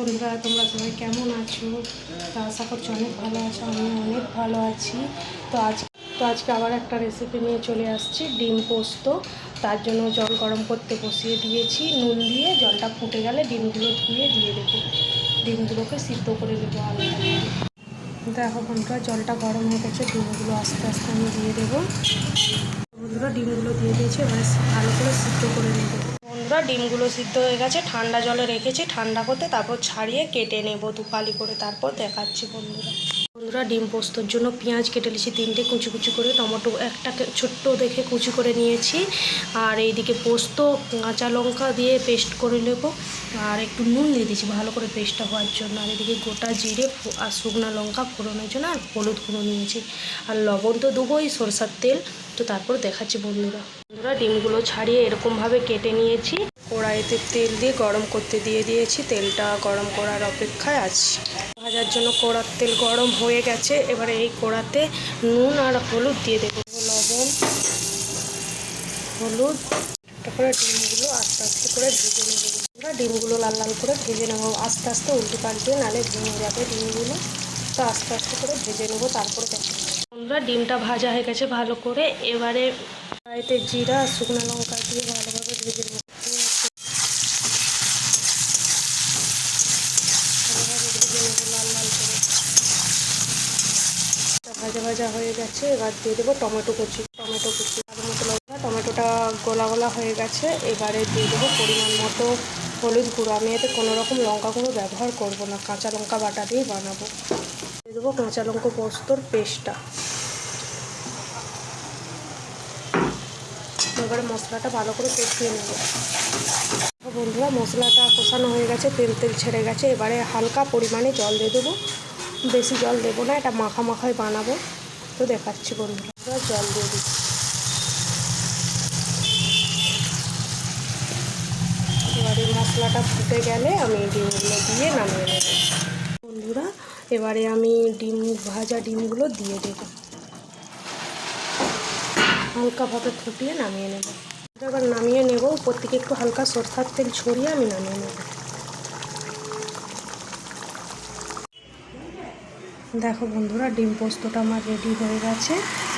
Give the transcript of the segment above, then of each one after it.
বন্ধুরা, তোমরা সবাই কেমন আছো? তো আশা করছি অনেক ভালো আছো। আমি অনেক ভালো আছি। তো আজকে আবার একটা রেসিপি নিয়ে চলে আসছি, ডিম পোস্ত। তার জন্য জল গরম করতে বসিয়ে দিয়েছি, নুন দিয়ে। জলটা ফুটে গেলে ডিমগুলো ধুয়ে দিয়ে দেবো। ডিমগুলোকে সিদ্ধ করে দেবো আলাদা করে। দেখো বন্ধুরা, জলটা গরম হয়ে গেছে, ডিমগুলো আস্তে আস্তে আমি দিয়ে দেবো। বন্ধুরা, ডিমগুলো দিয়ে দিয়েছি, এবারে ভালো করে সিদ্ধ করে নেবো। বন্ধুরা, ডিমগুলো সিদ্ধ হয়ে গেছে, ঠান্ডা জলে রেখেছি ঠান্ডা করতে, তারপর ছাড়িয়ে কেটে নেব দুপালি করে, তারপর দেখাচ্ছি। বন্ধুরা, ডিম পোস্তর জন্য পেঁয়াজ কেটে নিয়েছি 3টে কুচি কুচি করে, টমেটো একটা ছোট্ট দেখে কুচি করে নিয়েছি, আর এইদিকে পোস্ত কাঁচা লঙ্কা দিয়ে পেস্ট করে নেব, আর একটু নুন দিয়ে দিয়েছি ভালো করে পেস্টটা হওয়ার জন্য, আর এদিকে গোটা জিরে আর শুকনো লঙ্কা ফোড়নের জন্য, আর হলুদ গুঁড়ো নিয়েছি, আর লবণ তো দেবোই, সরষার তেল। তো তারপর দেখাচ্ছি বন্ধুরা। ডিমগুলো ছাড়িয়ে এরকমভাবে কেটে নিয়েছি, কড়াইতে তেল দিয়ে গরম করতে দিয়ে দিয়েছি, তেলটা গরম করার অপেক্ষায় আছি। ভাজার জন্য কড়ার তেল গরম হয়ে গেছে, এবারে এই কড়াতে নুন আর হলুদ দিয়ে দেবো, লবণ হলুদ। তারপরে ডিমগুলো আস্তে আস্তে করে ভেজে নেবো। ডিমগুলো লাল লাল করে ভেজে নেবো, আস্তে আস্তে উল্টে পাল্টে, নাহলে ভেঙে যাবে ডিমগুলো। তো আস্তে আস্তে করে ভেজে নেবো, তারপরে দেখো বন্ধুরা, ডিমটা ভাজা হয়ে গেছে ভালো করে। এবারে কড়াইতে জিরা আর শুকনো লঙ্কা দিয়ে ভালোভাবে ভেজে নেবো। লাল লাল করে ভাজা ভাজা হয়ে গেছে, এবার দিয়ে দেবো টমেটো কুচি। আর মতো লঙ্কা, টমেটোটা গোলা গোলা হয়ে গেছে। এবারে দিয়ে দেবো পরিমাণ মতো হলুদ গুঁড়ো। আমি এতে কোনো রকম লঙ্কা গুঁড়ো ব্যবহার করব না, কাঁচা লঙ্কা বাটা দিয়েই বানাবো। দিয়ে দেবো কাঁচা লঙ্কা পোস্তর পেস্টটা। এবারে মশলাটা ভালো করে কষিয়ে নেব। বন্ধুরা, মশলাটা কষানো হয়ে গেছে, তেল ছেড়ে গেছে। এবারে হালকা পরিমাণে জল দিয়ে দেবো, বেশি জল দেবো না, এটা মাখা মাখাই বানাবো। তো দেখাচ্ছি বন্ধুরা, জল দিয়ে দিচ্ছি। এবারে মশলাটা ফুটে গেলে আমি ডিমগুলো দিয়ে নামিয়ে নেব। বন্ধুরা, এবারে আমি ভাজা ডিমগুলো দিয়ে দেবো, হালকাভাবে ফুটিয়ে নামিয়ে নেব। এবার নামিয়ে নেব, উপর থেকে একটু হালকা সরষের তেল ছড়িয়ে আমি নামিয়ে নেব। দেখো বন্ধুরা, ডিম পোস্তটা আমার রেডি হয়ে গেছে।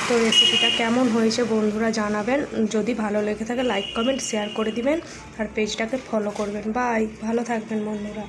তো রেসিপিটা কেমন হয়েছে বন্ধুরা জানাবেন। যদি ভালো লেগে থাকে লাইক কমেন্ট শেয়ার করে দিবেন, আর পেজটাকে ফলো করবেন। বাই, ভালো থাকবেন বন্ধুরা।